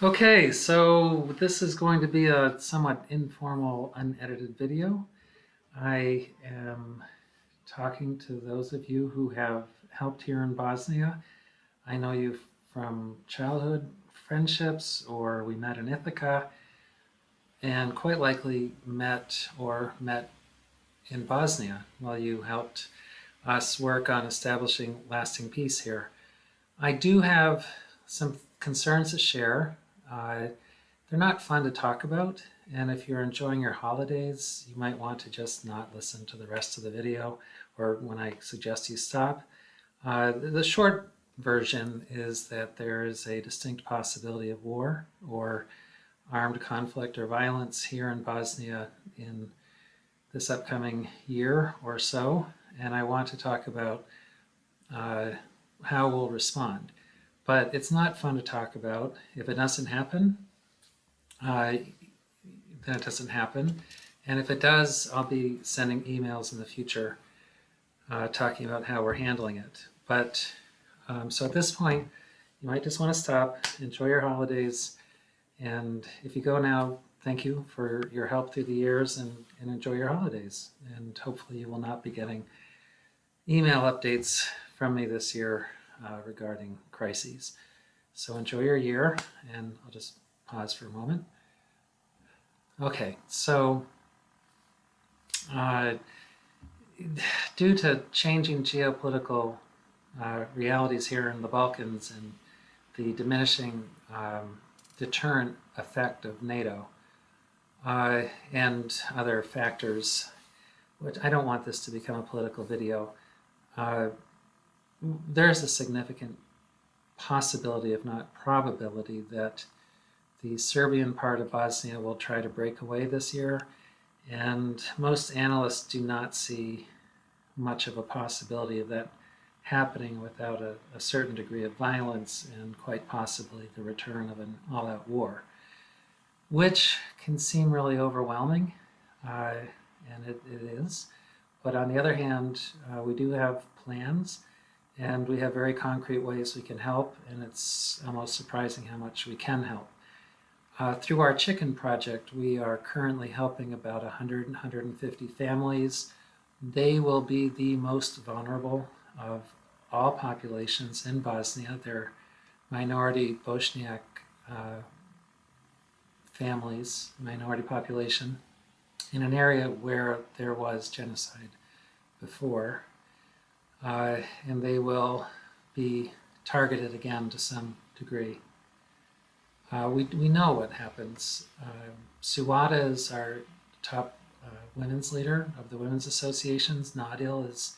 Okay, so this is going to be a somewhat informal, unedited video. I am talking to those of you who have helped here in Bosnia. I know you from childhood friendships, or we met in Ithaca, and quite likely met in Bosnia while you helped us work on establishing lasting peace here. I do have some concerns to share. Uh, They're not fun to talk about, and if you're enjoying your holidays, you might want to just not listen to the rest of the video or when I suggest you stop. The short version is that there is a distinct possibility of war or armed conflict or violence here in Bosnia in this upcoming year or so, and I want to talk about uh, how we'll respond. But it's not fun to talk about. If it doesn't happen, uh, then it doesn't happen. And if it does, I'll be sending emails in the future talking about how we're handling it. But so at this point, you might just want to stop, enjoy your holidays, and if you go now, thank you for your help through the years and enjoy your holidays. And hopefully, you will not be getting email updates from me this year regarding crises. So enjoy your year, and I'll just pause for a moment. Okay, so uh, due to changing geopolitical realities here in the Balkans and the diminishing deterrent effect of NATO and other factors, which I don't want this to become a political video, uh, there's a significant possibility, if not probability, that the Serbian part of Bosnia will try to break away this year. And most analysts do not see much of a possibility of that happening without a certain degree of violence and quite possibly the return of an all-out war, which can seem really overwhelming, and it is. But on the other hand, we do have plans and we have very concrete ways we can help, and it's almost surprising how much we can help. Through our chicken project, we are currently helping about 100, 150 families. They will be the most vulnerable of all populations in Bosnia. They're minority Bosniak families, minority population, in an area where there was genocide before. And they will be targeted again to some degree. We know what happens. Suwada is our top women's leader of the women's associations. Nadil is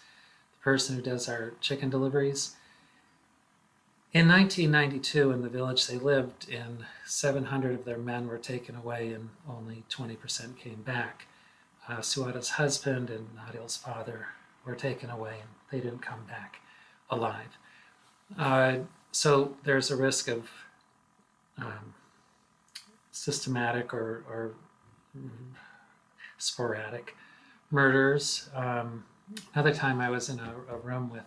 the person who does our chicken deliveries. In 1992, in the village they lived in, 700 of their men were taken away and only 20% came back. Suwada's husband and Nadil's father were taken away and they didn't come back alive. So there's a risk of systematic or sporadic murders. Another time I was in a room with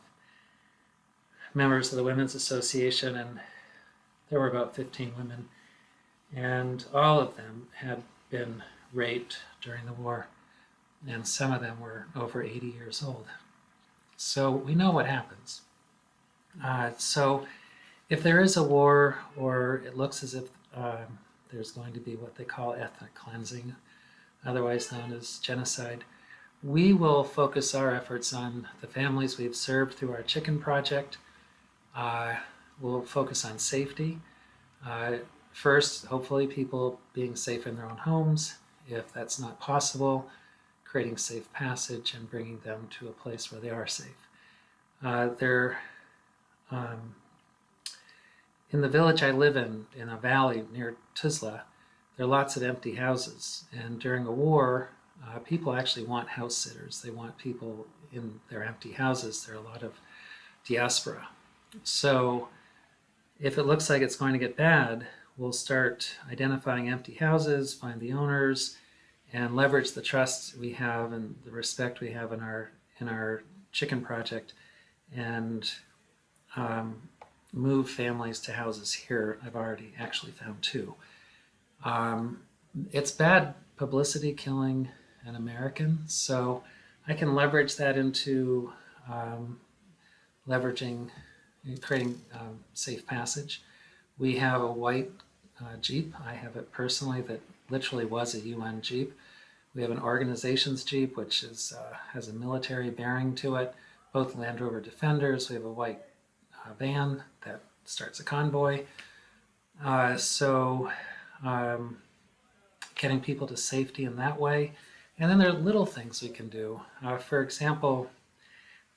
members of the Women's Association, and there were about 15 women, and all of them had been raped during the war, and some of them were over 80 years old. So we know what happens. So if there is a war, or it looks as if there's going to be what they call ethnic cleansing, otherwise known as genocide, we will focus our efforts on the families we've served through our chicken project. We'll focus on safety. First, hopefully people being safe in their own homes. If that's not possible, creating safe passage and bringing them to a place where they are safe. In the village I live in a valley near Tuzla, there are lots of empty houses. And during a war, people actually want house sitters. They want people in their empty houses. There are a lot of diaspora. So if it looks like it's going to get bad, we'll start identifying empty houses, find the owners, and leverage the trust we have and the respect we have in our chicken project, and move families to houses here. I've already actually found 2. It's bad publicity killing an American, so I can leverage that into leveraging and creating safe passage. We have a white Jeep. I have it personally that literally was a UN Jeep. We have an organizations Jeep, which has a military bearing to it, both Land Rover Defenders. We have a white van that starts a convoy. So getting people to safety in that way. And then there are little things we can do. For example,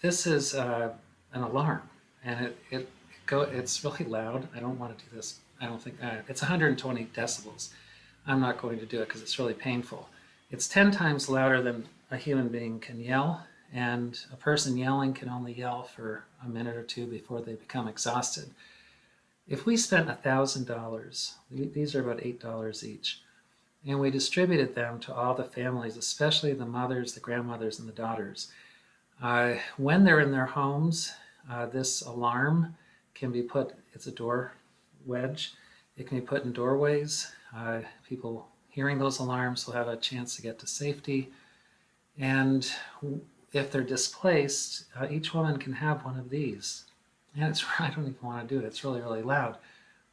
this is an alarm, and it's really loud. I don't want to do this. I don't think it's 120 decibels. I'm not going to do it because it's really painful. It's 10 times louder than a human being can yell, and a person yelling can only yell for a minute or 2 before they become exhausted. If we spent $1,000, these are about $8 each, and we distributed them to all the families, especially the mothers, the grandmothers, and the daughters, when they're in their homes, this alarm can be put, it's a door wedge, it can be put in doorways. People hearing those alarms will have a chance to get to safety. And if they're displaced, each woman can have one of these. And I don't even want to do it, it's really, really loud.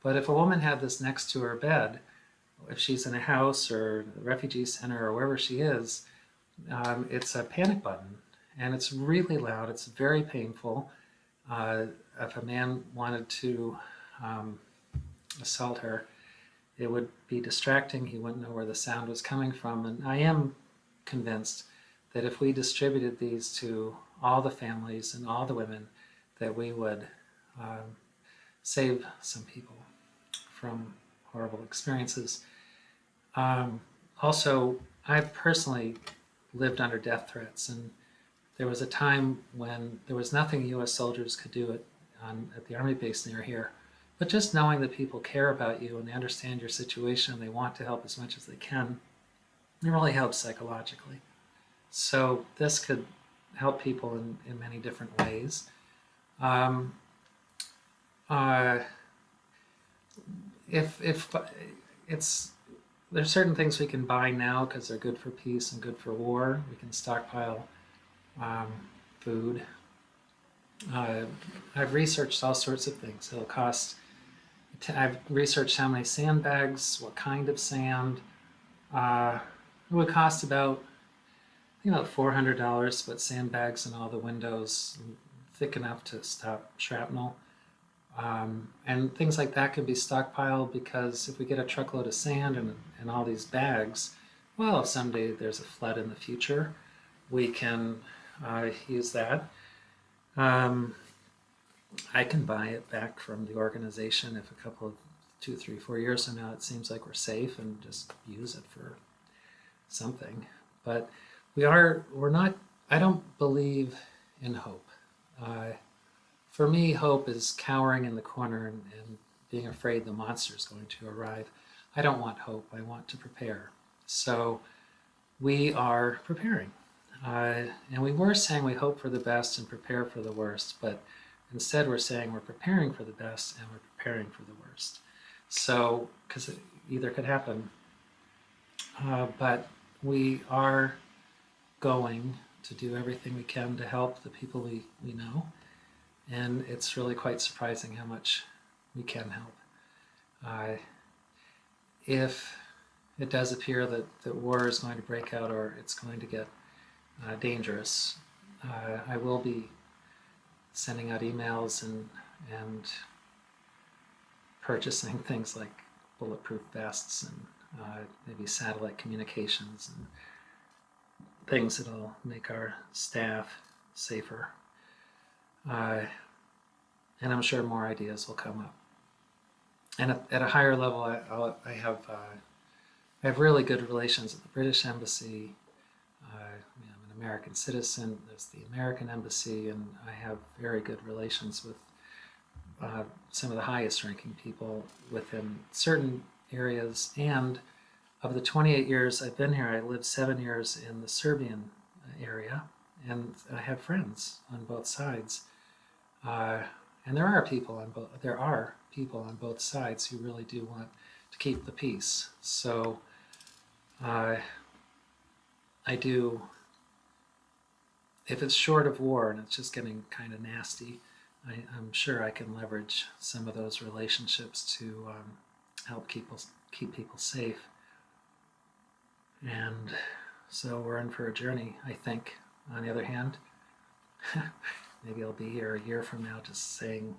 But if a woman had this next to her bed, if she's in a house or a refugee center or wherever she is, it's a panic button. And it's really loud, it's very painful. If a man wanted to assault her, it would be distracting. He wouldn't know where the sound was coming from. And I am convinced that if we distributed these to all the families and all the women, that we would save some people from horrible experiences. Also, I personally lived under death threats, and there was a time when there was nothing U.S. soldiers could do at the Army base near here. But just knowing that people care about you and they understand your situation and they want to help as much as they can, it really helps psychologically. So this could help people in many different ways. There's certain things we can buy now because they're good for peace and good for war. We can stockpile food. I've researched all sorts of things. It'll cost. I've researched how many sandbags, what kind of sand. It would cost about, $400 to put sandbags in all the windows, thick enough to stop shrapnel. And things like that can be stockpiled, because if we get a truckload of sand and all these bags, well, if someday there's a flood in the future, we can use that. I can buy it back from the organization if a couple of 2, 3, 4 years from now it seems like we're safe, and just use it for something. But we're not, I don't believe in hope. For me, hope is cowering in the corner and being afraid the monster is going to arrive. I don't want hope, I want to prepare. So we are preparing. And we were saying we hope for the best and prepare for the worst, but instead we're saying we're preparing for the best and we're preparing for the worst. So, because it either could happen. But we are going to do everything we can to help the people we know. And it's really quite surprising how much we can help. If it does appear that war is going to break out or it's going to get dangerous, I will be sending out emails and purchasing things like bulletproof vests and maybe satellite communications and things that'll make our staff safer. And I'm sure more ideas will come up. And at a higher level, I have really good relations at the British Embassy. I'm an American citizen. There's the American Embassy, and I have very good relations with some of the highest ranking people within certain areas. And of the 28 years I've been here, I lived 7 years in the Serbian area, and I have friends on both sides. And there are people on both sides who really do want to keep the peace. So I do, if it's short of war and it's just getting kind of nasty, I'm sure I can leverage some of those relationships to help keep people safe. And so we're in for a journey, I think. On the other hand, maybe I'll be here a year from now just saying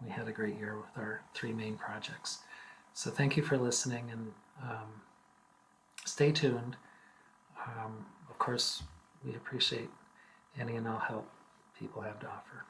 we had a great year with our 3 main projects. So thank you for listening, and stay tuned. Of course, we appreciate any and all help people have to offer.